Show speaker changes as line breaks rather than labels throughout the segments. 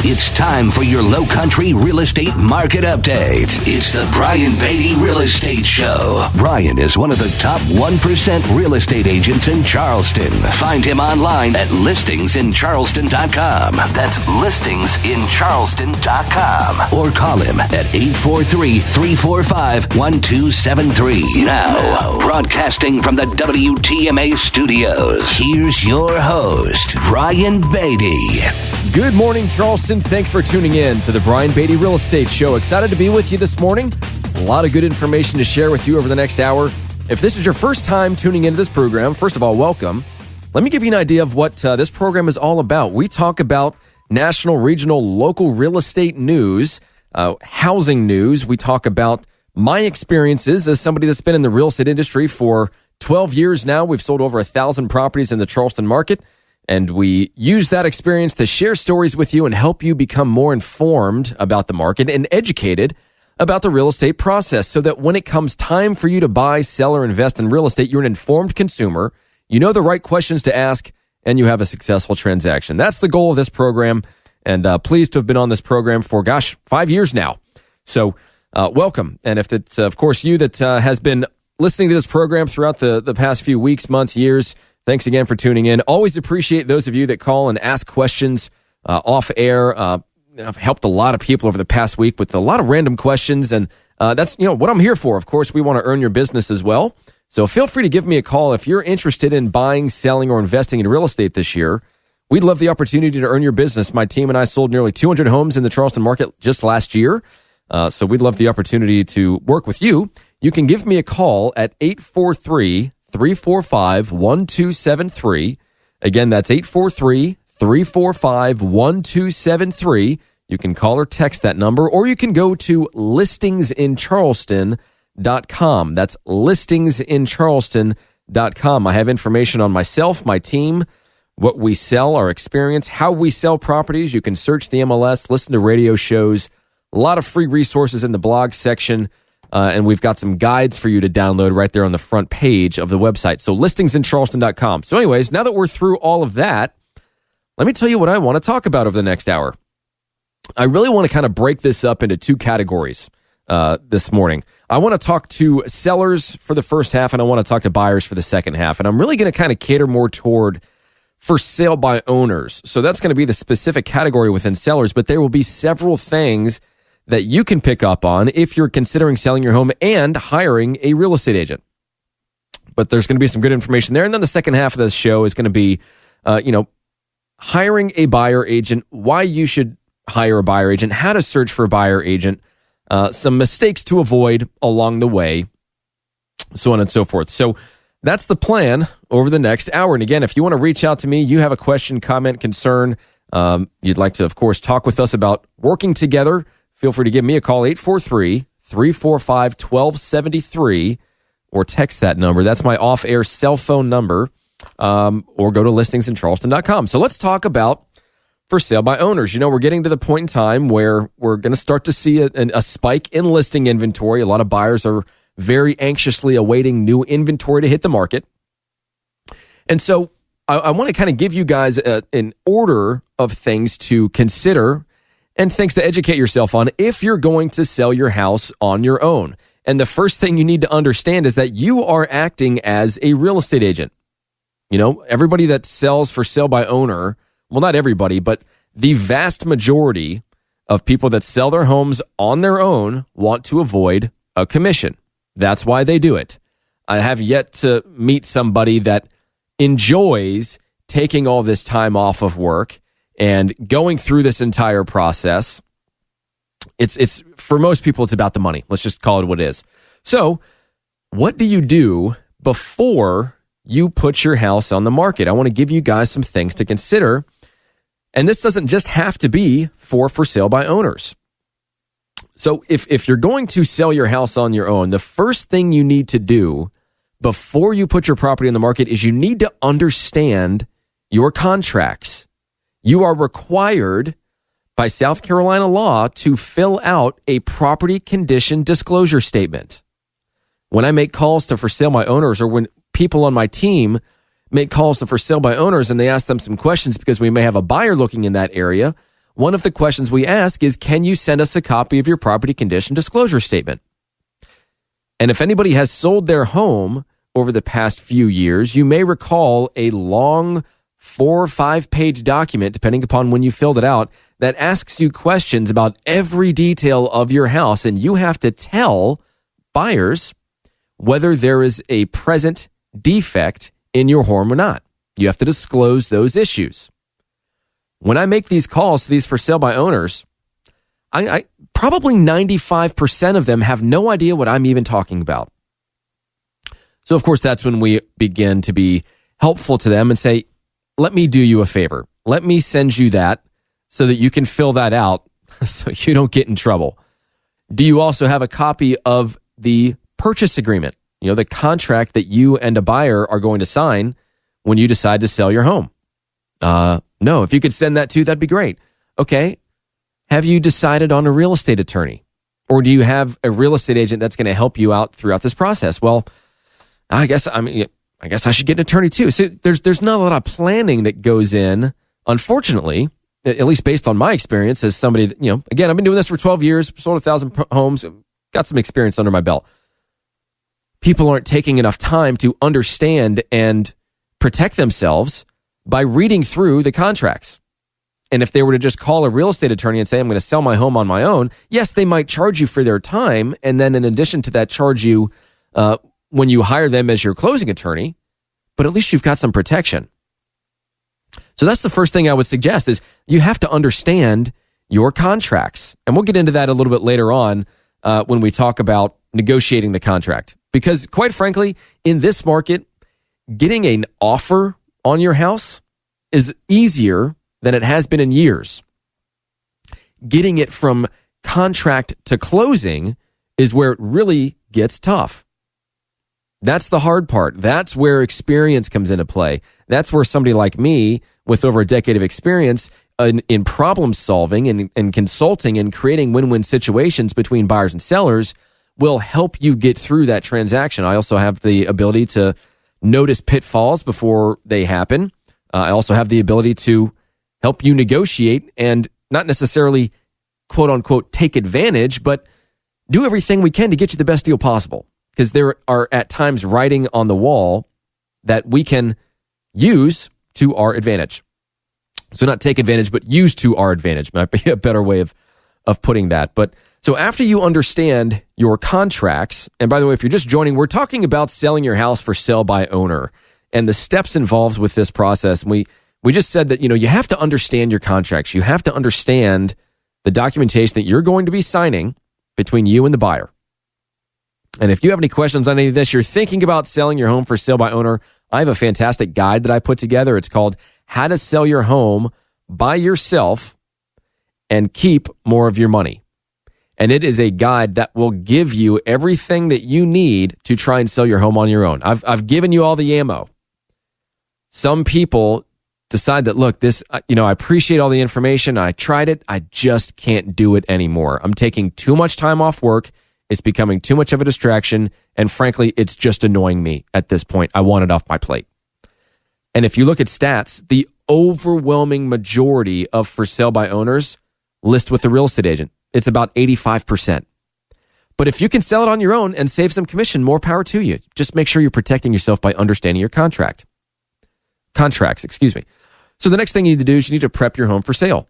It's time for your Low Country real estate market update. It's the Brian Beatty Real Estate Show. Brian is one of the top 1% real estate agents in Charleston. Find him online at listingsincharleston.com. That's listingsincharleston.com. Or call him at 843-345-1273. Now, broadcasting from the WTMA studios, here's your host, Brian Beatty.
Good morning, Charleston. Thanks for tuning in to the Brian Beatty Real Estate Show. Excited to be with you this morning. A lot of good information to share with you over the next hour. If this is your first time tuning into this program, first of all, welcome. Let me give you an idea of what this program is all about. We talk about national, regional, local real estate news, housing news. We talk about my experiences as somebody that's been in the real estate industry for 12 years now. We've sold over 1,000 properties in the Charleston market. And we use that experience to share stories with you and help you become more informed about the market and educated about the real estate process so that when it comes time for you to buy, sell, or invest in real estate, you're an informed consumer, you know the right questions to ask, and you have a successful transaction. That's the goal of this program, and pleased to have been on this program for, 5 years now. So welcome. And if it's, of course, you that has been listening to this program throughout the past few weeks, months, years, thanks again for tuning in. Always appreciate those of you that call and ask questions off air. I've helped a lot of people over the past week with a lot of random questions, and that's what I'm here for. Of course, we want to earn your business as well. So feel free to give me a call if you're interested in buying, selling, or investing in real estate this year. We'd love the opportunity to earn your business. My team and I sold nearly 200 homes in the Charleston market just last year. So we'd love the opportunity to work with you. You can give me a call at 843-345-1273. Again, that's 843-345-1273. You can call or text that number, or you can go to listingsincharleston.com. That's listingsincharleston.com. I have information on myself, my team, what we sell, our experience, how we sell properties. You can search the MLS, listen to radio shows, a lot of free resources in the blog section. And we've got some guides for you to download right there on the front page of the website. So listingsincharleston.com. So anyways, now that we're through all of that, let me tell you what I want to talk about over the next hour. I really want to kind of break this up into two categories this morning. I want to talk to sellers for the first half, and I want to talk to buyers for the second half. And I'm really going to kind of cater more toward for sale by owners. So that's going to be the specific category within sellers, but there will be several things that you can pick up on if you're considering selling your home and hiring a real estate agent. But there's going to be some good information there. And then the second half of this show is going to be, hiring a buyer agent, why you should hire a buyer agent, how to search for a buyer agent, some mistakes to avoid along the way, so on and so forth. So that's the plan over the next hour. And again, if you want to reach out to me, you have a question, comment, concern, you'd like to, of course, talk with us about working together, feel free to give me a call, 843-345-1273, or text that number. That's my off-air cell phone number, or go to listingsincharleston.com. So let's talk about for sale by owners. We're getting to the point in time where we're going to start to see a spike in listing inventory. A lot of buyers are very anxiously awaiting new inventory to hit the market. And so I want to kind of give you guys an order of things to consider and things to educate yourself on if you're going to sell your house on your own. And the first thing you need to understand is that you are acting as a real estate agent. Everybody that sells for sale by owner, well, not everybody, but the vast majority of people that sell their homes on their own want to avoid a commission. That's why they do it. I have yet to meet somebody that enjoys taking all this time off of work and going through this entire process. It's for most people, it's about the money. Let's just call it what it is. So what do you do before you put your house on the market? I want to give you guys some things to consider. And this doesn't just have to be for sale by owners. So if you're going to sell your house on your own, the first thing you need to do before you put your property on the market is you need to understand your contracts. You are required by South Carolina law to fill out a property condition disclosure statement. When I make calls to for sale by owners, or when people on my team make calls to for sale by owners and they ask them some questions because we may have a buyer looking in that area, one of the questions we ask is, can you send us a copy of your property condition disclosure statement? And if anybody has sold their home over the past few years, you may recall a long 4 or 5 page document, depending upon when you filled it out, that asks you questions about every detail of your house. And you have to tell buyers whether there is a present defect in your home or not. You have to disclose those issues. When I make these calls to these for sale by owners, I probably 95% of them have no idea what I'm even talking about. So, of course, that's when we begin to be helpful to them and say, let me do you a favor. Let me send you that so that you can fill that out so you don't get in trouble. Do you also have a copy of the purchase agreement? You know, the contract that you and a buyer are going to sign when you decide to sell your home. No, if you could send that too, that'd be great. Okay. Have you decided on a real estate attorney? Or do you have a real estate agent that's going to help you out throughout this process? Well, I guess I should get an attorney too. So there's not a lot of planning that goes in, unfortunately, at least based on my experience as somebody that, again, I've been doing this for 12 years, sold 1,000 homes, got some experience under my belt. People aren't taking enough time to understand and protect themselves by reading through the contracts. And if they were to just call a real estate attorney and say, I'm going to sell my home on my own, yes, they might charge you for their time. And then in addition to that, charge you when you hire them as your closing attorney, but at least you've got some protection. So that's the first thing I would suggest is you have to understand your contracts. And we'll get into that a little bit later on when we talk about negotiating the contract. Because quite frankly, in this market, getting an offer on your house is easier than it has been in years. Getting it from contract to closing is where it really gets tough. That's the hard part. That's where experience comes into play. That's where somebody like me, with over a decade of experience in problem solving and consulting and creating win-win situations between buyers and sellers, will help you get through that transaction. I also have the ability to notice pitfalls before they happen. I also have the ability to help you negotiate and not necessarily, quote unquote, take advantage, but do everything we can to get you the best deal possible. Because there are at times writing on the wall that we can use to our advantage. So not take advantage, but use to our advantage might be a better way of putting that. But so after you understand your contracts, and by the way, if you're just joining, we're talking about selling your house for sale by owner and the steps involved with this process. And we just said that, you have to understand your contracts. You have to understand the documentation that you're going to be signing between you and the buyer. And if you have any questions on any of this, you're thinking about selling your home for sale by owner, I have a fantastic guide that I put together. It's called How to Sell Your Home by Yourself and Keep More of Your Money. And it is a guide that will give you everything that you need to try and sell your home on your own. I've given you all the ammo. Some people decide that, look, this, I appreciate all the information. I tried it. I just can't do it anymore. I'm taking too much time off work. It's becoming too much of a distraction. And frankly, it's just annoying me at this point. I want it off my plate. And if you look at stats, the overwhelming majority of for sale by owners list with a real estate agent. It's about 85%. But if you can sell it on your own and save some commission, more power to you. Just make sure you're protecting yourself by understanding your contracts. So the next thing you need to do is you need to prep your home for sale.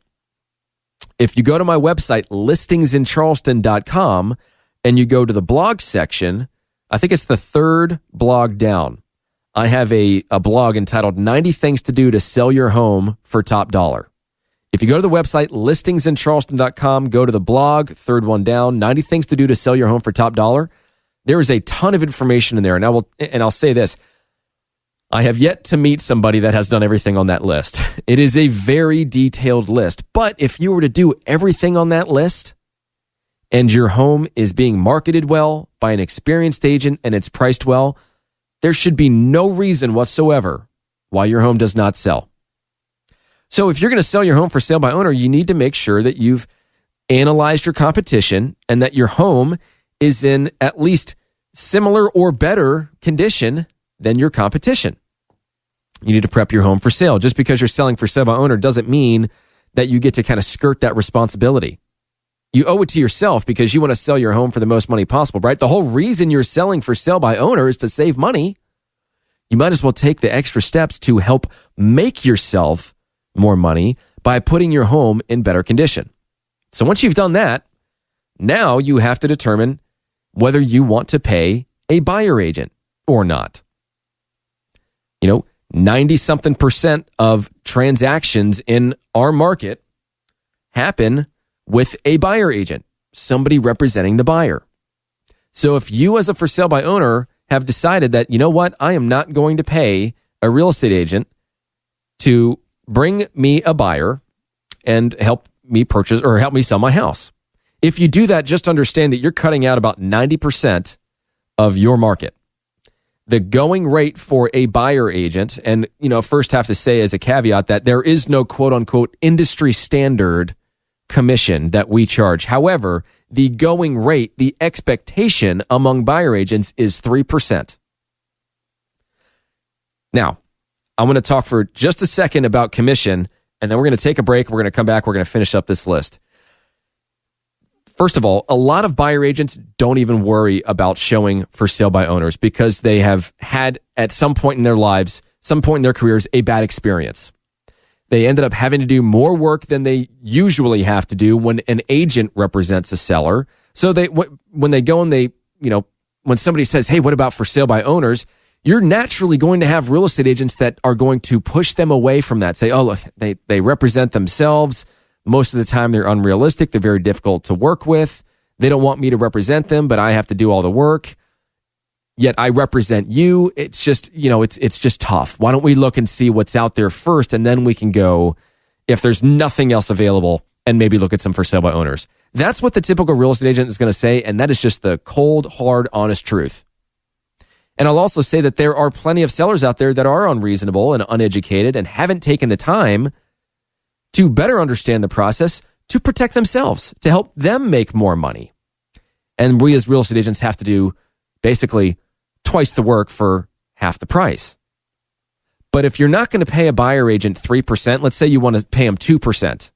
If you go to my website, listingsincharleston.com, and you go to the blog section, I think it's the third blog down. I have a blog entitled 90 Things to Do to Sell Your Home for Top Dollar. If you go to the website, listingsincharleston.com, go to the blog, third one down, 90 Things to Do to Sell Your Home for Top Dollar. There is a ton of information in there. And I'll say this, I have yet to meet somebody that has done everything on that list. It is a very detailed list. But if you were to do everything on that list, and your home is being marketed well by an experienced agent and it's priced well, there should be no reason whatsoever why your home does not sell. So if you're going to sell your home for sale by owner, you need to make sure that you've analyzed your competition and that your home is in at least similar or better condition than your competition. You need to prep your home for sale. Just because you're selling for sale by owner doesn't mean that you get to kind of skirt that responsibility. You owe it to yourself because you want to sell your home for the most money possible, right? The whole reason you're selling for sale by owner is to save money. You might as well take the extra steps to help make yourself more money by putting your home in better condition. So once you've done that, now you have to determine whether you want to pay a buyer agent or not. 90-something% of transactions in our market happen with a buyer agent, somebody representing the buyer. So if you as a for sale by owner have decided that, you know what, I am not going to pay a real estate agent to bring me a buyer and help me purchase or help me sell my house. If you do that, just understand that you're cutting out about 90% of your market. The going rate for a buyer agent, and first have to say as a caveat that there is no quote unquote industry standard commission that we charge. However, the going rate, the expectation among buyer agents is 3%. Now, I'm going to talk for just a second about commission, and then we're going to take a break. We're going to come back. We're going to finish up this list. First of all, a lot of buyer agents don't even worry about showing for sale by owners because they have had at some point in their lives, some point in their careers, a bad experience. They ended up having to do more work than they usually have to do when an agent represents a seller. So when they go and when somebody says, hey, what about for sale by owners? You're naturally going to have real estate agents that are going to push them away from that. Say, oh, look, they represent themselves. Most of the time, they're unrealistic. They're very difficult to work with. They don't want me to represent them, but I have to do all the work. Yet I represent you. It's just, it's just tough. Why don't we look and see what's out there first, and then we can go, if there's nothing else available, and maybe look at some for sale by owners. That's what the typical real estate agent is going to say, and that is just the cold, hard, honest truth. And I'll also say that there are plenty of sellers out there that are unreasonable and uneducated and haven't taken the time to better understand the process, to protect themselves, to help them make more money. And we as real estate agents have to do basically twice the work for half the price. But if you're not going to pay a buyer agent 3%, let's say you want to pay them 2%.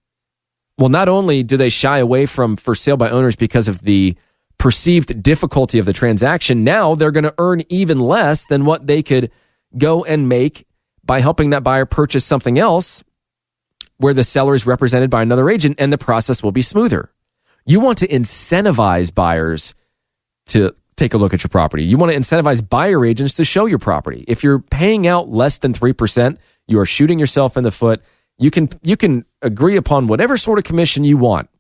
Well, not only do they shy away from for sale by owners because of the perceived difficulty of the transaction, now they're going to earn even less than what they could go and make by helping that buyer purchase something else where the seller is represented by another agent, and the process will be smoother. You want to incentivize buyers to take a look at your property. You want to incentivize buyer agents to show your property. If you're paying out less than 3%, you are shooting yourself in the foot. You can agree upon whatever sort of commission you want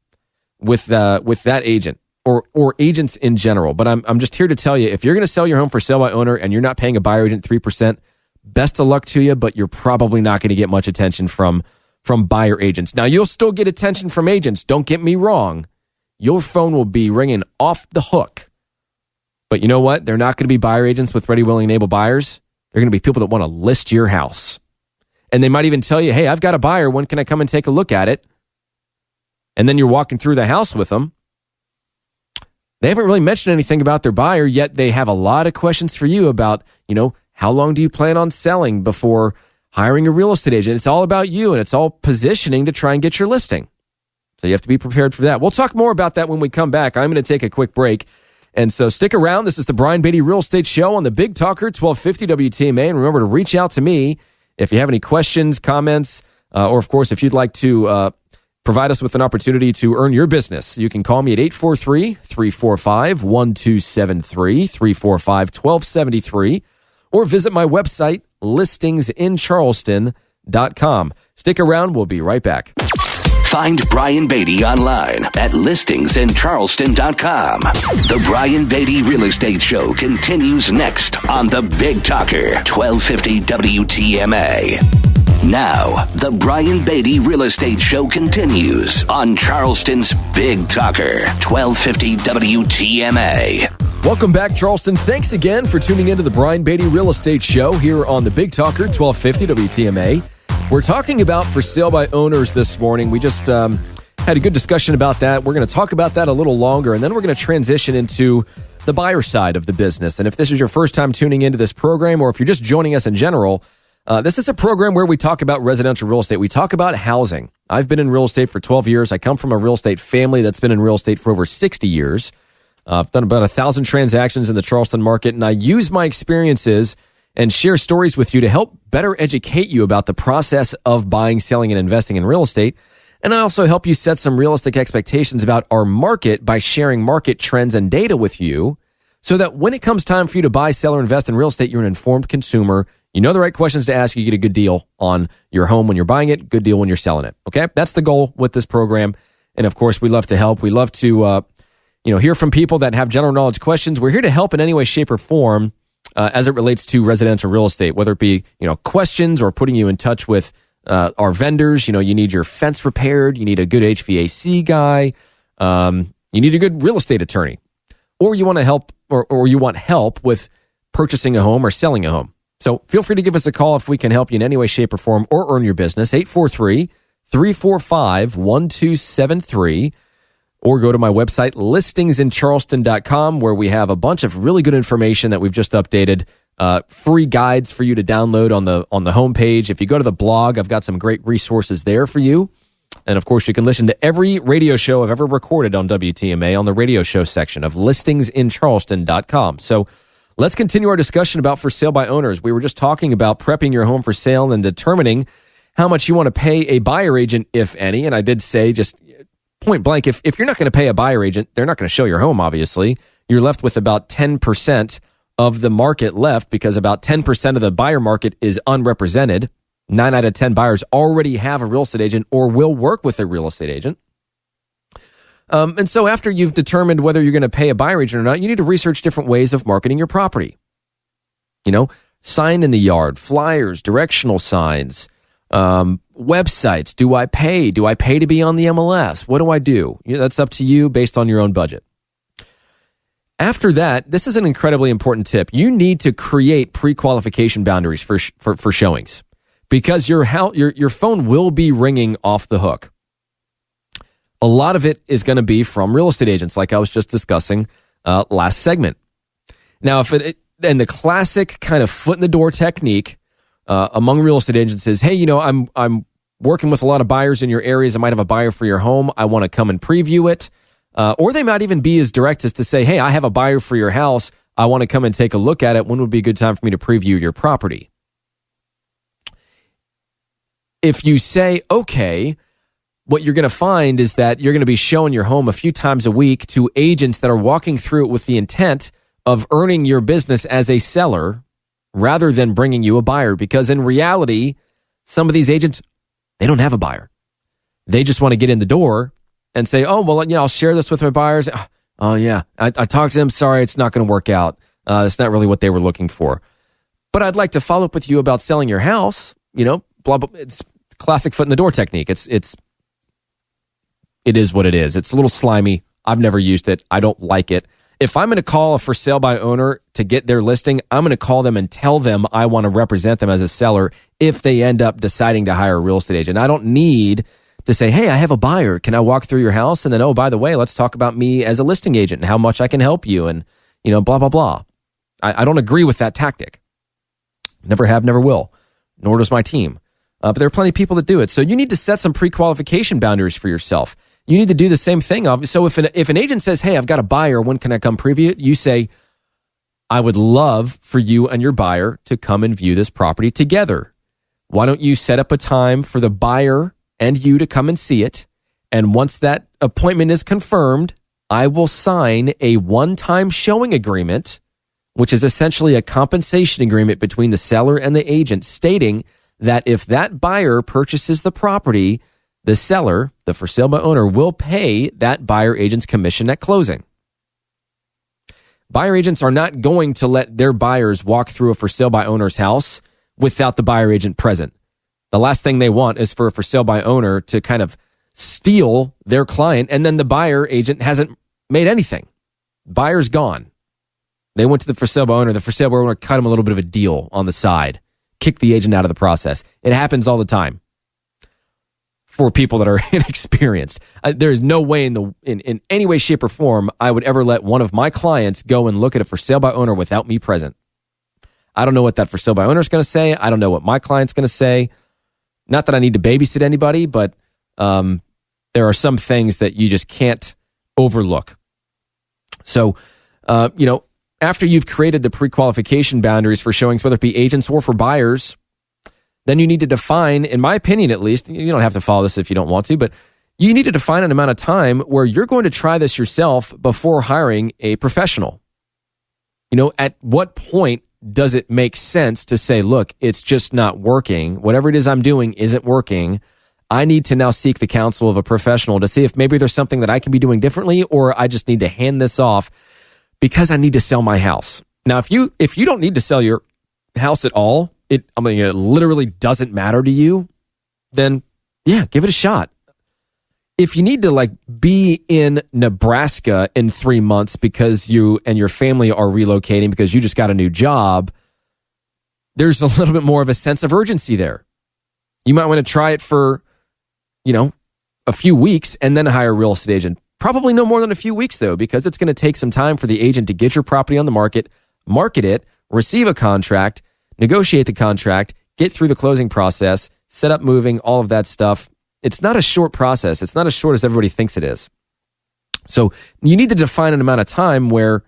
with that agent or agents in general. But I'm just here to tell you, if you're going to sell your home for sale by owner and you're not paying a buyer agent 3%, best of luck to you, but you're probably not going to get much attention from buyer agents. Now, you'll still get attention from agents. Don't get me wrong. Your phone will be ringing off the hook. But you know what? They're not going to be buyer agents with ready, willing, and able buyers. They're going to be people that want to list your house. And they might even tell you, hey, I've got a buyer. When can I come and take a look at it? And then you're walking through the house with them. They haven't really mentioned anything about their buyer, yet they have a lot of questions for you about, how long do you plan on selling before hiring a real estate agent? It's all about you, and it's all positioning to try and get your listing. So you have to be prepared for that. We'll talk more about that when we come back. I'm going to take a quick break. And so stick around. This is the Brian Beatty Real Estate Show on the Big Talker 1250 WTMA. And remember to reach out to me if you have any questions, comments, or of course, if you'd like to provide us with an opportunity to earn your business. You can call me at 843-345-1273, 345-1273, or visit my website, listingsincharleston.com. Stick around. We'll be right back.
Find Brian Beatty online at listingsincharleston.com. The Brian Beatty Real Estate Show continues next on the Big Talker 1250 WTMA. Now, the Brian Beatty Real Estate Show continues on Charleston's Big Talker 1250 WTMA.
Welcome back, Charleston. Thanks again for tuning into the Brian Beatty Real Estate Show here on the Big Talker 1250 WTMA. We're talking about for sale by owners this morning. We just had a good discussion about that. We're going to talk about that a little longer, and then we're going to transition into the buyer side of the business. And if this is your first time tuning into this program, or if you're just joining us in general, This is a program where we talk about residential real estate. We talk about housing. I've been in real estate for 12 years. I come from a real estate family that's been in real estate for over 60 years. I've done about 1,000 transactions in the Charleston market, and I use my experiences and share stories with you to help better educate you about the process of buying, selling, and investing in real estate. And I also help you set some realistic expectations about our market by sharing market trends and data with you so that when it comes time for you to buy, sell, or invest in real estate, you're an informed consumer. You know the right questions to ask. You get a good deal on your home when you're buying it, good deal when you're selling it. Okay, that's the goal with this program. And of course, we love to help. We love to hear from people that have general knowledge questions. We're here to help in any way, shape, or form as it relates to residential real estate, whether it be questions or putting you in touch with our vendors. You need your fence repaired. You need a good HVAC guy. You need a good real estate attorney, or you want to help, or you want help with purchasing a home or selling a home. So feel free to give us a call if we can help you in any way, shape, or form, or earn your business. 843-345-1273, or go to my website, listingsincharleston.com, where we have a bunch of really good information that we've just updated. Free guides for you to download on the homepage. If you go to the blog, I've got some great resources there for you. And of course, you can listen to every radio show I've ever recorded on WTMA on the radio show section of listingsincharleston.com. So let's continue our discussion about for sale by owners. We were just talking about prepping your home for sale and determining how much you want to pay a buyer agent, if any. And I did say, just point blank, if you're not going to pay a buyer agent, they're not going to show your home, obviously. You're left with about 10% of the market left, because about 10% of the buyer market is unrepresented. 9 out of 10 buyers already have a real estate agent or will work with a real estate agent. And so after you've determined whether you're going to pay a buyer agent or not, you need to research different ways of marketing your property. Sign in the yard, flyers, directional signs, websites. Do I pay? Do I pay to be on the MLS? What do I do? That's up to you based on your own budget. After that, this is an incredibly important tip. You need to create pre-qualification boundaries for showings, because your phone will be ringing off the hook. A lot of it is going to be from real estate agents, like I was just discussing last segment. Now, and the classic kind of foot in the door technique among real estate agents is, hey, I'm working with a lot of buyers in your areas. I might have a buyer for your home. I want to come and preview it. Or they might even be as direct as to say, hey, I have a buyer for your house. I want to come and take a look at it. When would be a good time for me to preview your property? If you say, okay, what you're going to find is that you're going to be showing your home a few times a week to agents that are walking through it with the intent of earning your business as a seller rather than bringing you a buyer. Because in reality, some of these agents, they don't have a buyer. They just want to get in the door and say, oh, well, I'll share this with my buyers. Oh, yeah, I talked to them. Sorry, it's not going to work out. It's not really what they were looking for. But I'd like to follow up with you about selling your house. Blah, blah. It's classic foot in the door technique. It is what it is. It's a little slimy. I've never used it. I don't like it. If I'm going to call a for sale by owner to get their listing, I'm going to call them and tell them I want to represent them as a seller if they end up deciding to hire a real estate agent. I don't need to say, hey, I have a buyer. Can I walk through your house? And then, oh, by the way, let's talk about me as a listing agent and how much I can help you and, blah, blah, blah. I don't agree with that tactic. Never have, never will. Nor does my team. But there are plenty of people that do it. So you need to set some pre-qualification boundaries for yourself. You need to do the same thing. So if an agent says, hey, I've got a buyer, when can I come preview it? You say, I would love for you and your buyer to come and view this property together. Why don't you set up a time for the buyer and you to come and see it? And once that appointment is confirmed, I will sign a one-time showing agreement, which is essentially a compensation agreement between the seller and the agent, stating that if that buyer purchases the property, the seller, the for sale by owner, will pay that buyer agent's commission at closing. Buyer agents are not going to let their buyers walk through a for sale by owner's house without the buyer agent present. The last thing they want is for a for sale by owner to kind of steal their client, and then the buyer agent hasn't made anything. Buyer's gone. They went to the for sale by owner. The for sale by owner cut him a little bit of a deal on the side, kicked the agent out of the process. It happens all the time for people that are inexperienced. There is no way in any way, shape, or form I would ever let one of my clients go and look at a for sale by owner without me present. I don't know what that for sale by owner is going to say. I don't know what my client's going to say. Not that I need to babysit anybody, but there are some things that you just can't overlook. So, after you've created the pre-qualification boundaries for showings, whether it be agents or for buyers, then you need to define, in my opinion at least, you don't have to follow this if you don't want to, but you need to define an amount of time where you're going to try this yourself before hiring a professional. At what point does it make sense to say, look, it's just not working. Whatever it is I'm doing isn't working. I need to now seek the counsel of a professional to see if maybe there's something that I can be doing differently, or I just need to hand this off because I need to sell my house. Now, if you don't need to sell your house at all, it literally doesn't matter to you, then yeah, give it a shot. If you need to be in Nebraska in 3 months because you and your family are relocating because you just got a new job, there's a little bit more of a sense of urgency there. You might want to try it for, a few weeks and then hire a real estate agent. Probably no more than a few weeks though, because it's going to take some time for the agent to get your property on the market, market it, receive a contract, negotiate the contract, get through the closing process, set up moving, all of that stuff. It's not a short process. It's not as short as everybody thinks it is. So you need to define an amount of time where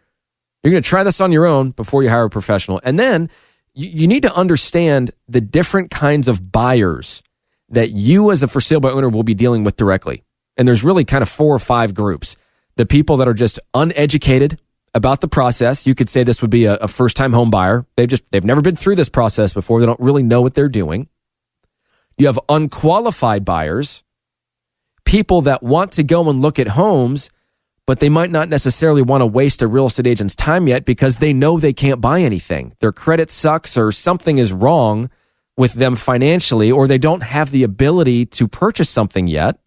you're going to try this on your own before you hire a professional. And then you need to understand the different kinds of buyers that you as a for sale by owner will be dealing with directly. And there's really kind of 4 or 5 groups. The people that are just uneducated about the process. You could say this would be a first-time home buyer. They've never been through this process before. They don't really know what they're doing. You have unqualified buyers, people that want to go and look at homes, but they might not necessarily want to waste a real estate agent's time yet because they know they can't buy anything. Their credit sucks or something is wrong with them financially, or they don't have the ability to purchase something yet.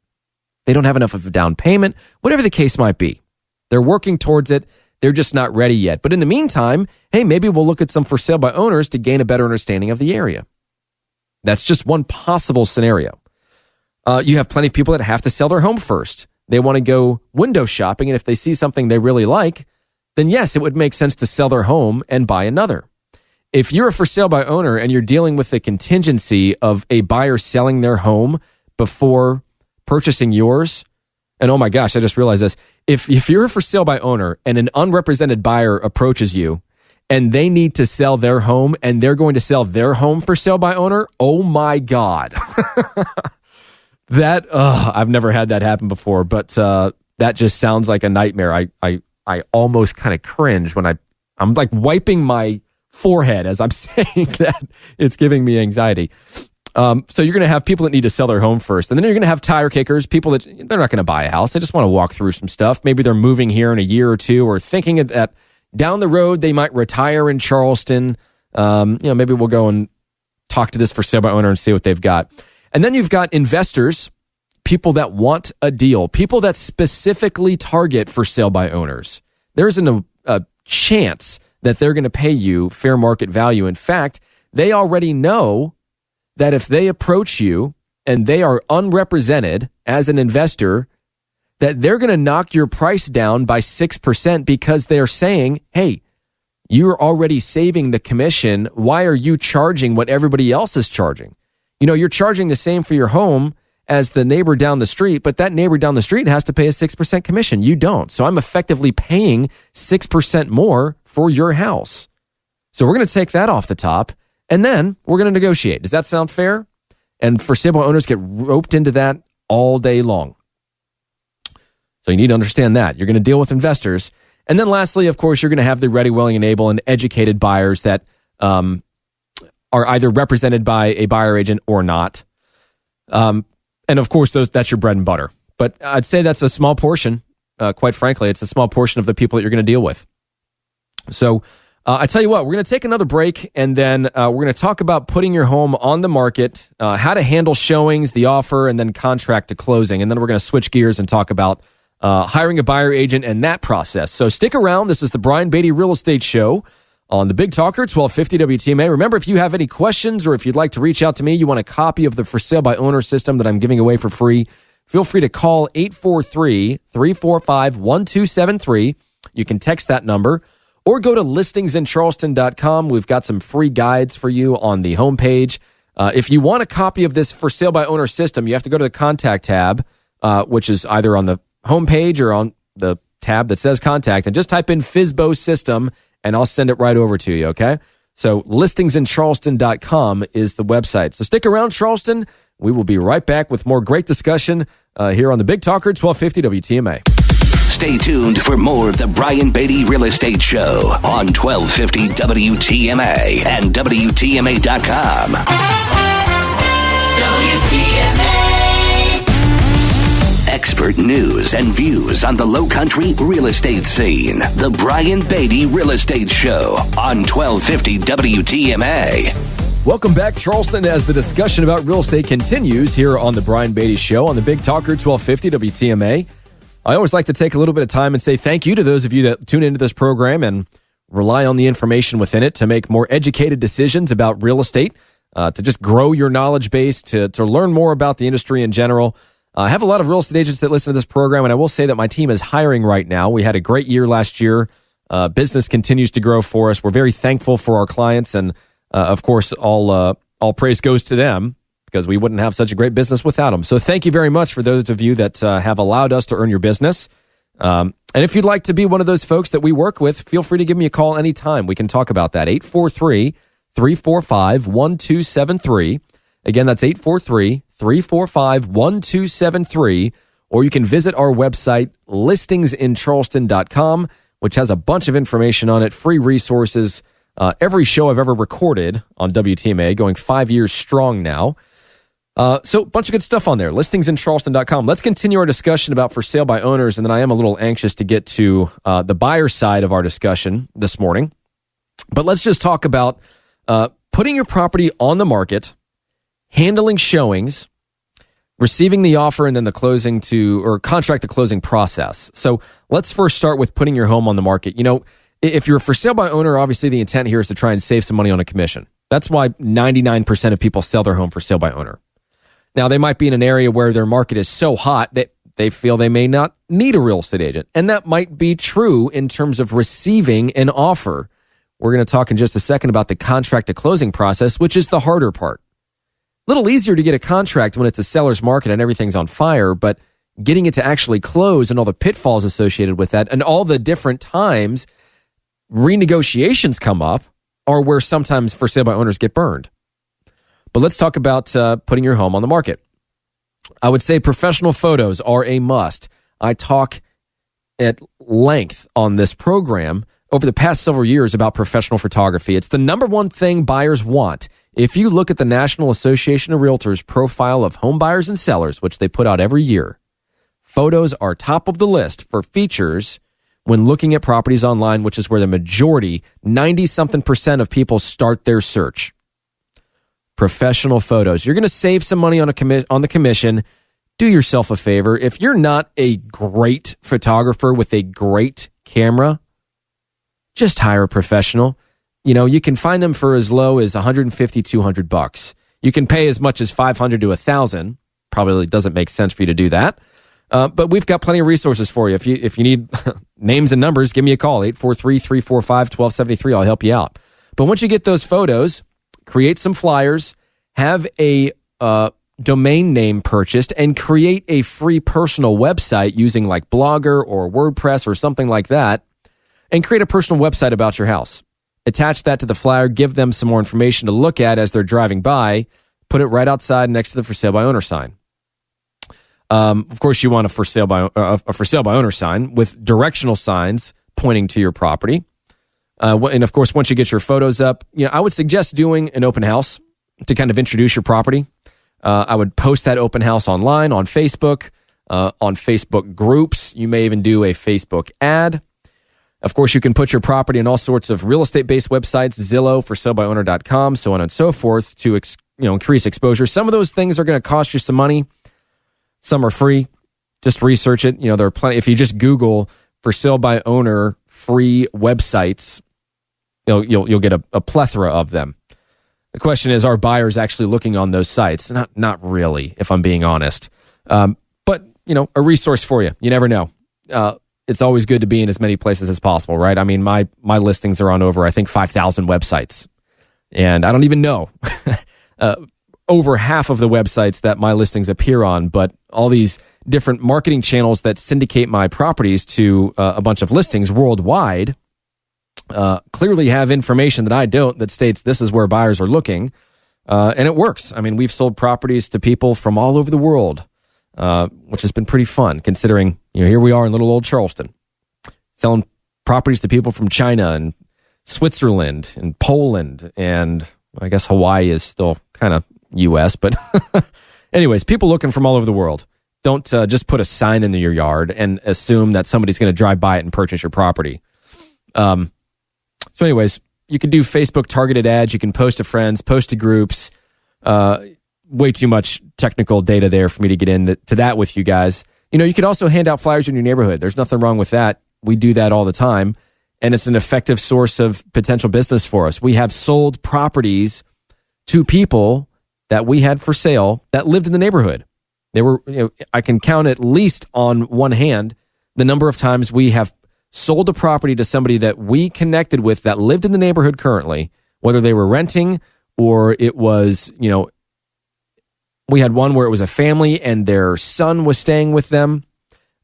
They don't have enough of a down payment, whatever the case might be. They're working towards it. They're just not ready yet. But in the meantime, hey, maybe we'll look at some for sale by owners to gain a better understanding of the area. That's just one possible scenario. You have plenty of people that have to sell their home first. They want to go window shopping, and if they see something they really like, then yes, it would make sense to sell their home and buy another. If you're a for sale by owner and you're dealing with the contingency of a buyer selling their home before purchasing yours, and oh my gosh, I just realized this. If you're a for sale by owner and an unrepresented buyer approaches you and they need to sell their home and they're going to sell their home for sale by owner, oh my God. I've never had that happen before, but that just sounds like a nightmare. I almost kind of cringe when I'm like wiping my forehead as I'm saying that. It's giving me anxiety. So you're going to have people that need to sell their home first. And then you're going to have tire kickers, people that they're not going to buy a house. They just want to walk through some stuff. Maybe they're moving here in a year or two, or thinking that down the road they might retire in Charleston. Maybe we'll go and talk to this for sale by owner and see what they've got. And then you've got investors, people that want a deal, people that specifically target for sale by owners. There's a chance that they're going to pay you fair market value. In fact, they already know that if they approach you and they are unrepresented as an investor, that they're going to knock your price down by 6% because they're saying, hey, you're already saving the commission. Why are you charging what everybody else is charging? You're charging the same for your home as the neighbor down the street, but that neighbor down the street has to pay a 6% commission. You don't. So I'm effectively paying 6% more for your house. So we're going to take that off the top, and then we're going to negotiate. Does that sound fair? And for sale by owners get roped into that all day long. So you need to understand that. You're going to deal with investors. And then lastly, of course, you're going to have the ready, willing, and able and educated buyers that are either represented by a buyer agent or not. And of course, that's your bread and butter. But I'd say that's a small portion. Quite frankly, it's a small portion of the people that you're going to deal with. So I tell you what, we're going to take another break, and then we're going to talk about putting your home on the market, how to handle showings, the offer, and then contract to closing. And then we're going to switch gears and talk about hiring a buyer agent and that process. So stick around. This is the Brian Beatty Real Estate Show on the Big Talker, 1250 WTMA. Remember, if you have any questions or if you'd like to reach out to me, you want a copy of the For Sale by Owner system that I'm giving away for free, feel free to call 843-345-1273. You can text that number, or go to listingsincharleston.com. We've got some free guides for you on the homepage. If you want a copy of this for sale by owner system, you have to go to the contact tab, which is either on the homepage or on the tab that says contact, and just type in FSBO system, and I'll send it right over to you, okay? So listingsincharleston.com is the website. So stick around, Charleston. We will be right back with more great discussion here on the Big Talker 1250 WTMA.
Stay tuned for more of the Brian Beatty Real Estate Show on 1250 WTMA and WTMA.com. WTMA. Expert news and views on the Lowcountry real estate scene. The Brian Beatty Real Estate Show on 1250 WTMA.
Welcome back, Charleston, as the discussion about real estate continues here on the Brian Beatty Show on the Big Talker 1250 WTMA. I always like to take a little bit of time and say thank you to those of you that tune into this program and rely on the information within it to make more educated decisions about real estate, to just grow your knowledge base, to learn more about the industry in general. I have a lot of real estate agents that listen to this program, and I will say that my team is hiring right now. We had a great year last year. Business continues to grow for us. We're very thankful for our clients, and of course, all praise goes to them, because we wouldn't have such a great business without them. So thank you very much for those of you that have allowed us to earn your business. And if you'd like to be one of those folks that we work with, feel free to give me a call anytime. We can talk about that. 843-345-1273. Again, that's 843-345-1273. Or you can visit our website, listingsincharleston.com, which has a bunch of information on it, free resources, every show I've ever recorded on WTMA, going 5 years strong now. So a bunch of good stuff on there, listingsincharleston.com. Let's continue our discussion about for sale by owners, and then I am a little anxious to get to the buyer side of our discussion this morning. But let's just talk about putting your property on the market, handling showings, receiving the offer, and then the closing or contract to closing process. So let's first start with putting your home on the market. You know, if you're a for sale by owner, obviously the intent here is to try and save some money on a commission. That's why 99% of people sell their home for sale by owner. Now, they might be in an area where their market is so hot that they feel they may not need a real estate agent. And that might be true in terms of receiving an offer. We're going to talk in just a second about the contract to closing process, which is the harder part. A little easier to get a contract when it's a seller's market and everything's on fire, but getting it to actually close and all the pitfalls associated with that and all the different times renegotiations come up are where sometimes for sale by owners get burned. But let's talk about putting your home on the market. I would say professional photos are a must. I talk at length on this program over the past several years about professional photography. It's the number one thing buyers want. If you look at the National Association of Realtors profile of home buyers and sellers, which they put out every year, photos are top of the list for features when looking at properties online, which is where the majority, 90-something% of people start their search. Professional photos. You're going to save some money on the commission. Do yourself a favor. If you're not a great photographer with a great camera, just hire a professional. You know, you can find them for as low as $150, $200. You can pay as much as $500 to $1,000. Probably doesn't make sense for you to do that. But we've got plenty of resources for you. If you need names and numbers, give me a call, 843-345-1273. I'll help you out. But once you get those photos, create some flyers, have a domain name purchased, and create a free personal website using like Blogger or WordPress or something like that, and create a personal website about your house. Attach that to the flyer, give them some more information to look at as they're driving by, put it right outside next to the for sale by owner sign. Of course, you want a for sale by owner sign with directional signs pointing to your property. And of course, once you get your photos up, I would suggest doing an open house to kind of introduce your property. I would post that open house online, on Facebook groups. You may even do a Facebook ad. Of course, you can put your property in all sorts of real estate-based websites, Zillow, forsalebyowner.com, so on and so forth, to increase exposure. Some of those things are going to cost you some money. Some are free. Just research it. There are plenty. If you just Google for sale by owner free websites, you'll get a plethora of them. The question is, are buyers actually looking on those sites? Not really, if I'm being honest. But a resource for you. You never know. it's always good to be in as many places as possible, right? I mean, my listings are on over, I think, 5,000 websites. And I don't even know over half of the websites that my listings appear on, but all these different marketing channels that syndicate my properties to a bunch of listings worldwide clearly have information that I don't that states this is where buyers are looking. And it works. I mean, we've sold properties to people from all over the world, which has been pretty fun considering, here we are in little old Charleston, selling properties to people from China and Switzerland and Poland, and I guess Hawaii is still kind of U.S., but anyways, people looking from all over the world. Don't just put a sign in your yard and assume that somebody's going to drive by it and purchase your property. So anyways, you can do Facebook targeted ads. You can post to friends, post to groups. Way too much technical data there for me to get into that with you guys. You could also hand out flyers in your neighborhood. There's nothing wrong with that. We do that all the time, and it's an effective source of potential business for us. We have sold properties to people that we had for sale that lived in the neighborhood. They were, I can count at least on one hand the number of times we have sold a property to somebody that we connected with that lived in the neighborhood currently, whether they were renting or it was, we had one where it was a family and their son was staying with them.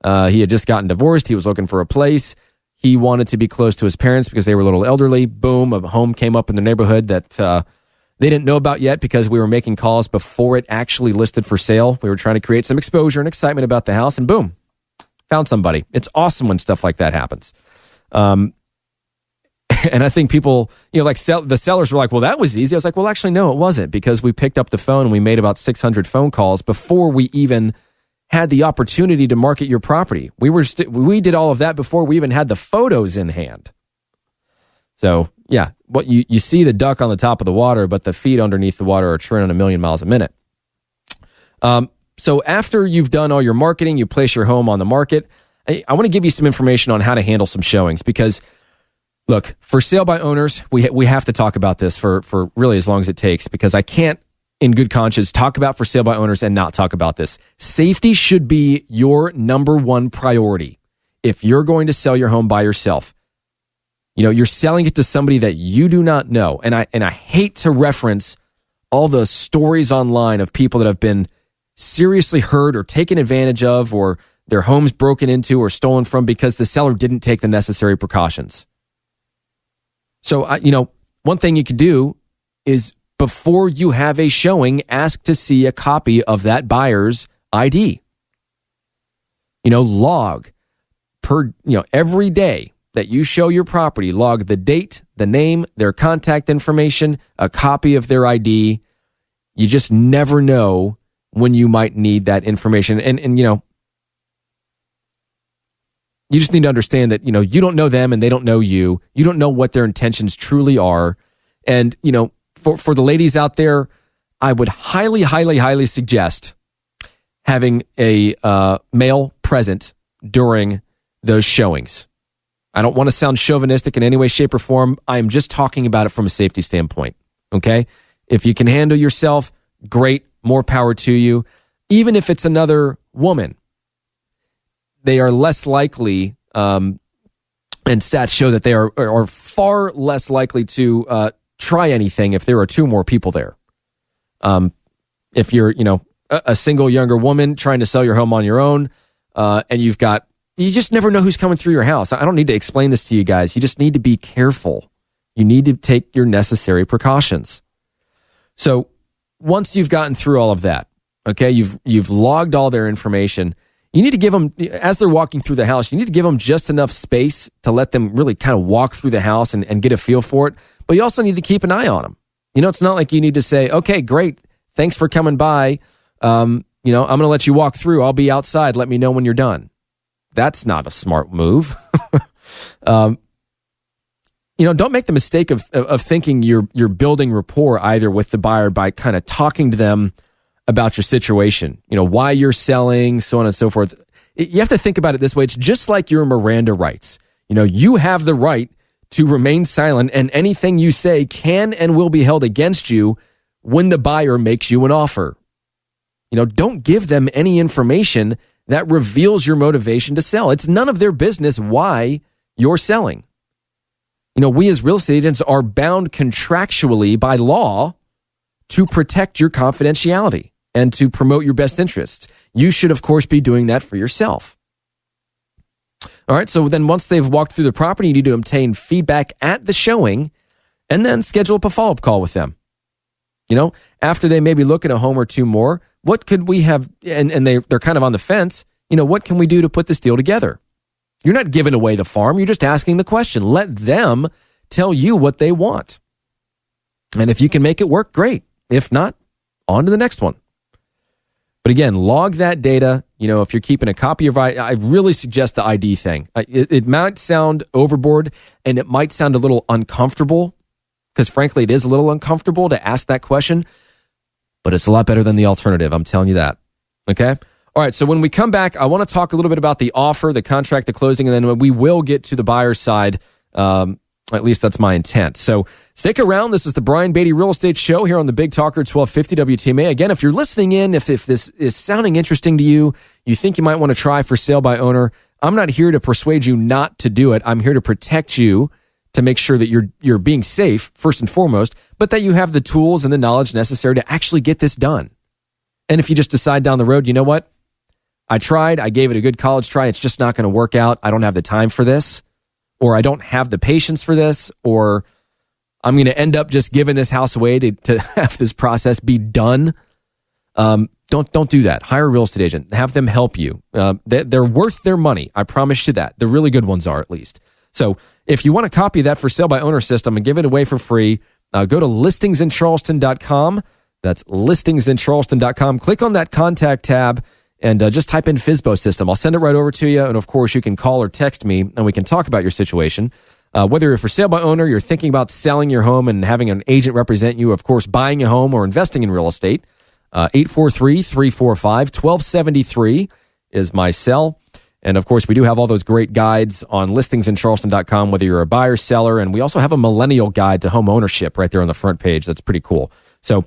He had just gotten divorced. He was looking for a place. He wanted to be close to his parents because they were a little elderly. Boom, a home came up in the neighborhood that they didn't know about yet because we were making calls before it actually listed for sale. We were trying to create some exposure and excitement about the house, and boom, found somebody. It's awesome when stuff like that happens. And I think people, the sellers were like, well, that was easy. I was like, well, actually, no, it wasn't, because we picked up the phone and we made about 600 phone calls before we even had the opportunity to market your property. We did all of that before we even had the photos in hand. So, yeah, what you see the duck on the top of the water, but the feet underneath the water are churning a million miles a minute. So after you've done all your marketing, you place your home on the market. I want to give you some information on how to handle some showings, because look, for sale by owners, we have to talk about this for really as long as it takes, because I can't, in good conscience, talk about for sale by owners and not talk about this. Safety should be your number one priority. If you're going to sell your home by yourself, you're selling it to somebody that you do not know. And I hate to reference all the stories online of people that have been seriously hurt or taken advantage of, or their homes broken into or stolen from because the seller didn't take the necessary precautions. So, one thing you can do is, before you have a showing, ask to see a copy of that buyer's ID. Log every day that you show your property, log the date, the name, their contact information, a copy of their ID. You just never know when you might need that information. And you just need to understand that, you don't know them and they don't know you. You don't know what their intentions truly are. And, for the ladies out there, I would highly, highly, highly suggest having a male present during those showings. I don't want to sound chauvinistic in any way, shape, or form. I am just talking about it from a safety standpoint, okay? If you can handle yourself, great, more power to you. Even if it's another woman, they are less likely, and stats show that they are far less likely to try anything if there are two more people there. If you're, a single younger woman trying to sell your home on your own, and you just never know who's coming through your house. I don't need to explain this to you guys. You just need to be careful. You need to take your necessary precautions. So once you've gotten through all of that, okay, you've logged all their information, you need to give them, as they're walking through the house, you need to give them just enough space to let them really kind of walk through the house and get a feel for it. But you also need to keep an eye on them. It's not like you need to say, okay, great, thanks for coming by. I'm going to let you walk through. I'll be outside. Let me know when you're done. That's not a smart move. Don't make the mistake of thinking you're building rapport either with the buyer by kind of talking to them about your situation, why you're selling, so on and so forth. You have to think about it this way. It's just like your Miranda rights. You have the right to remain silent, and anything you say can and will be held against you when the buyer makes you an offer. Don't give them any information that reveals your motivation to sell. It's none of their business why you're selling. You know, we as real estate agents are bound contractually by law to protect your confidentiality and to promote your best interests. You should, of course, be doing that for yourself. All right, so then once they've walked through the property, you need to obtain feedback at the showing and then schedule up a follow-up call with them. You know, after they maybe look at a home or two more, what could we have, and they're kind of on the fence, you know, what can we do to put this deal together? You're not giving away the farm. You're just asking the question. Let them tell you what they want. And if you can make it work, great. If not, on to the next one. But again, log that data. You know, if you're keeping a copy of, I really suggest the ID thing. It might sound overboard and it might sound a little uncomfortable because frankly, it is a little uncomfortable to ask that question, but it's a lot better than the alternative. I'm telling you that. Okay. All right, so when we come back, I want to talk a little bit about the offer, the contract, the closing, and then we will get to the buyer's side. At least that's my intent. So stick around. This is the Brian Beatty Real Estate Show here on the Big Talker 1250 WTMA. Again, if you're listening in, if this is sounding interesting to you, you think you might want to try for sale by owner, I'm not here to persuade you not to do it. I'm here to protect you, to make sure that you're being safe, first and foremost, but that you have the tools and the knowledge necessary to actually get this done. And if you just decide down the road, you know what? I tried, I gave it a good college try, it's just not going to work out, I don't have the time for this, or I don't have the patience for this, or I'm going to end up just giving this house away to have this process be done. Don't do that. Hire a real estate agent. Have them help you. They're worth their money. I promise you that. The really good ones are, at least. So if you want a copy of that for sale by owner system and give it away for free, go to listingsincharleston.com. That's listingsincharleston.com. Click on that contact tab and just type in FSBO system. I'll send it right over to you. And of course, you can call or text me and we can talk about your situation. Whether you're for sale by owner, you're thinking about selling your home and having an agent represent you, of course, buying a home or investing in real estate, 843-345-1273 is my cell. And of course, we do have all those great guides on listingsincharleston.com, whether you're a buyer, seller, and we also have a millennial guide to home ownership right there on the front page. That's pretty cool. So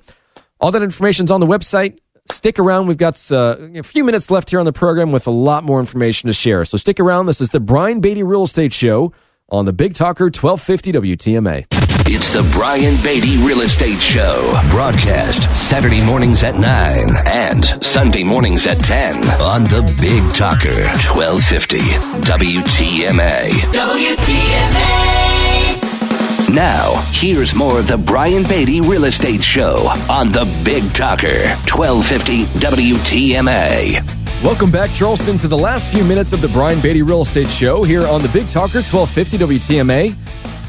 all that information's on the website. Stick around. We've got a few minutes left here on the program with a lot more information to share. So stick around. This is the Brian Beatty Real Estate Show on the Big Talker 1250 WTMA.
It's the Brian Beatty Real Estate Show. Broadcast Saturday mornings at 9 and Sunday mornings at 10 on the Big Talker 1250 WTMA. WTMA. Now, here's more of the Brian Beatty Real Estate Show on the Big Talker 1250 WTMA.
Welcome back, Charleston, to the last few minutes of the Brian Beatty Real Estate Show here on the Big Talker 1250 WTMA.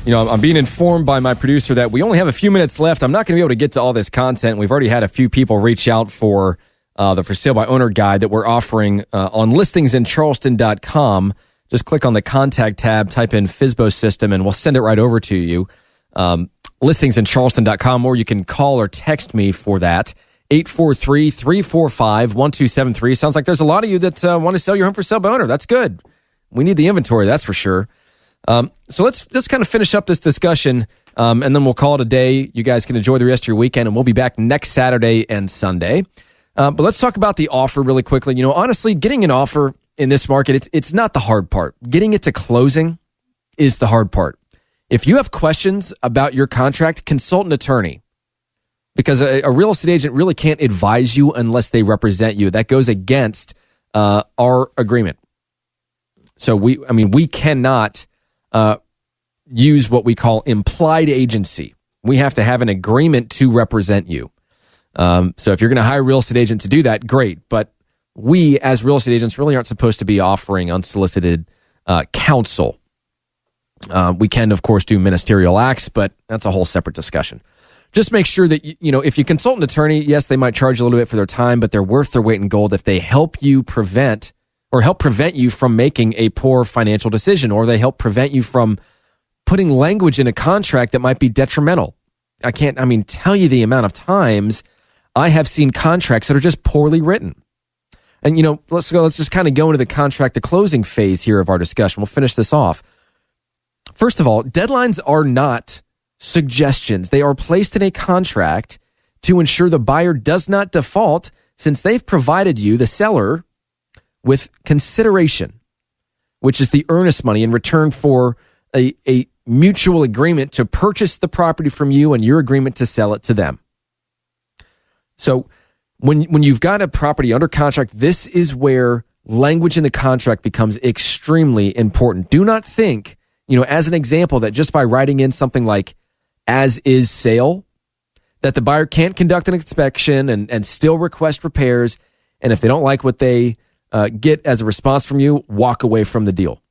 You know, I'm being informed by my producer that we only have a few minutes left. I'm not going to be able to get to all this content. We've already had a few people reach out for the For Sale by Owner guide that we're offering on listingsincharleston.com. Just click on the contact tab, type in FSBO system, and we'll send it right over to you. Listingsincharleston.com, or you can call or text me for that. 843-345-1273. Sounds like there's a lot of you that want to sell your home for sale by owner. That's good. We need the inventory, that's for sure. So let's kind of finish up this discussion, and then we'll call it a day. You guys can enjoy the rest of your weekend, and we'll be back next Saturday and Sunday. But let's talk about the offer really quickly. You know, honestly, getting an offer in this market, it's not the hard part. Getting it to closing is the hard part. If you have questions about your contract, consult an attorney, because a real estate agent really can't advise you unless they represent you. That goes against our agreement. So we cannot use what we call implied agency. We have to have an agreement to represent you. So if you're going to hire a real estate agent to do that, great. But we, as real estate agents, really aren't supposed to be offering unsolicited counsel. We can, of course, do ministerial acts, but that's a whole separate discussion. Just make sure that, you know, if you consult an attorney, yes, they might charge you a little bit for their time, but they're worth their weight in gold if they help prevent you from making a poor financial decision, or they help prevent you from putting language in a contract that might be detrimental. I can't tell you the amount of times I have seen contracts that are just poorly written. And, you know, let's just kind of go into the contract, the closing phase here of our discussion. We'll finish this off. First of all, deadlines are not suggestions. They are placed in a contract to ensure the buyer does not default, since they've provided you, the seller, with consideration, which is the earnest money in return for a mutual agreement to purchase the property from you and your agreement to sell it to them. So when you've got a property under contract, this is where language in the contract becomes extremely important. Do not think, as an example, that just by writing in something like as is sale, that the buyer can't conduct an inspection and still request repairs. And if they don't like what they get as a response from you, walk away from the deal.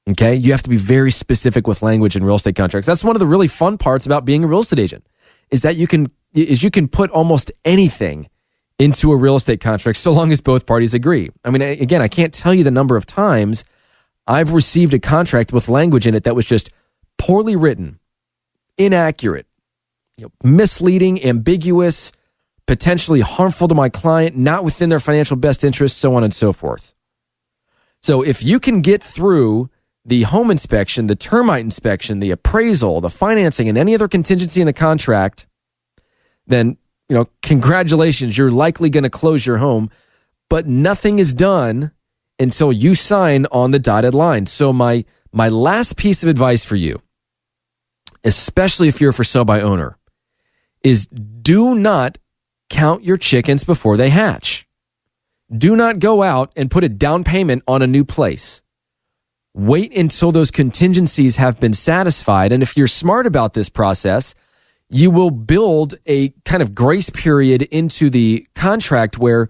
Okay? You have to be very specific with language in real estate contracts. That's one of the really fun parts about being a real estate agent, is that you can put almost anything into a real estate contract so long as both parties agree. I mean, again, I can't tell you the number of times I've received a contract with language in it that was just poorly written, inaccurate, misleading, ambiguous, potentially harmful to my client, not within their financial best interest, so on and so forth. So if you can get through the home inspection, the termite inspection, the appraisal, the financing, and any other contingency in the contract, then, congratulations, you're likely going to close your home, but nothing is done until you sign on the dotted line. So my last piece of advice for you, especially if you're a for sale by owner, is do not count your chickens before they hatch. Do not go out and put a down payment on a new place. Wait until those contingencies have been satisfied. And if you're smart about this process, you will build a kind of grace period into the contract where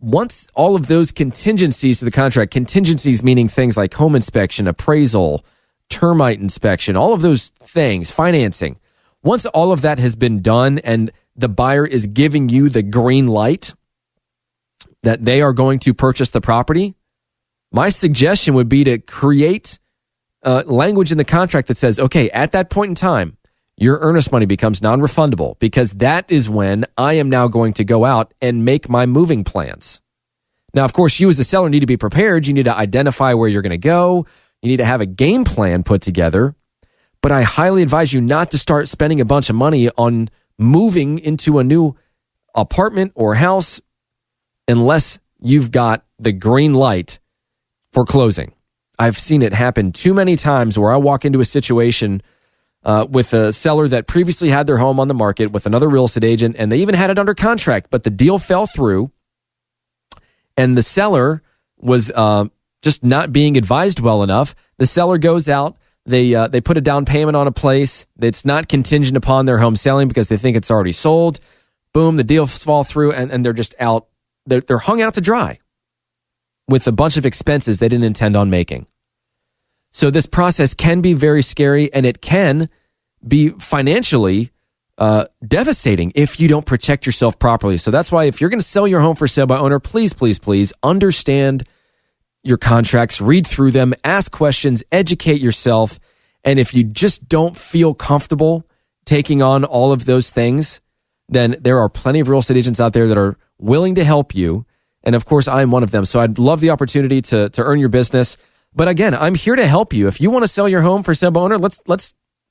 once all of those contingencies to the contract, contingencies meaning things like home inspection, appraisal, termite inspection, all of those things, financing, once all of that has been done and the buyer is giving you the green light that they are going to purchase the property, my suggestion would be to create language in the contract that says, okay, at that point in time, your earnest money becomes non-refundable, because that is when I am now going to go out and make my moving plans. Now, of course, you as a seller need to be prepared. You need to identify where you're going to go. You need to have a game plan put together. But I highly advise you not to start spending a bunch of money on moving into a new apartment or house unless you've got the green light for closing. I've seen it happen too many times where I walk into a situation with a seller that previously had their home on the market with another real estate agent, and they even had it under contract, but the deal fell through, and the seller was just not being advised well enough. The seller goes out, they put a down payment on a place that's not contingent upon their home selling because they think it's already sold. Boom, the deals fall through, and they're just out. They're hung out to dry with a bunch of expenses they didn't intend on making. So this process can be very scary, and it can be financially devastating if you don't protect yourself properly. So that's why if you're going to sell your home for sale by owner, please, please, please understand your contracts, read through them, ask questions, educate yourself. And if you just don't feel comfortable taking on all of those things, then there are plenty of real estate agents out there that are willing to help you. And of course, I'm one of them. So I'd love the opportunity to earn your business. But again, I'm here to help you. If you want to sell your home for sale by owner, let's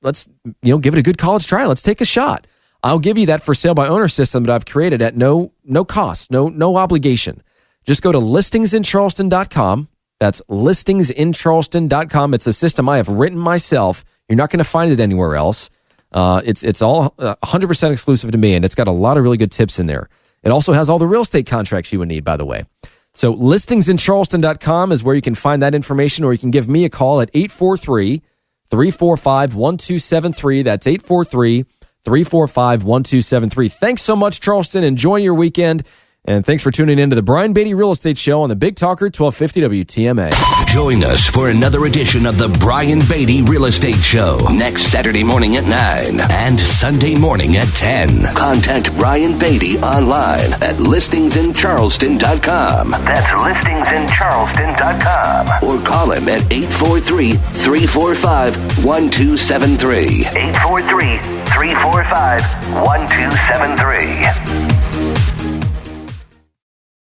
give it a good college try. Let's take a shot. I'll give you that for sale by owner system that I've created at no cost, no obligation. Just go to listingsincharleston.com. That's listingsincharleston.com. It's a system I have written myself. You're not going to find it anywhere else. It's all 100% exclusive to me, and it's got a lot of really good tips in there. It also has all the real estate contracts you would need, by the way. So listingsincharleston.com is where you can find that information, or you can give me a call at 843-345-1273. That's 843-345-1273. Thanks so much, Charleston. Enjoy your weekend. And thanks for tuning in to the Brian Beatty Real Estate Show on the Big Talker 1250 WTMA.
Join us for another edition of the Brian Beatty Real Estate Show next Saturday morning at 9 and Sunday morning at 10. Contact Brian Beatty online at listingsincharleston.com. That's listingsincharleston.com. Or call him at 843-345-1273. 843-345-1273.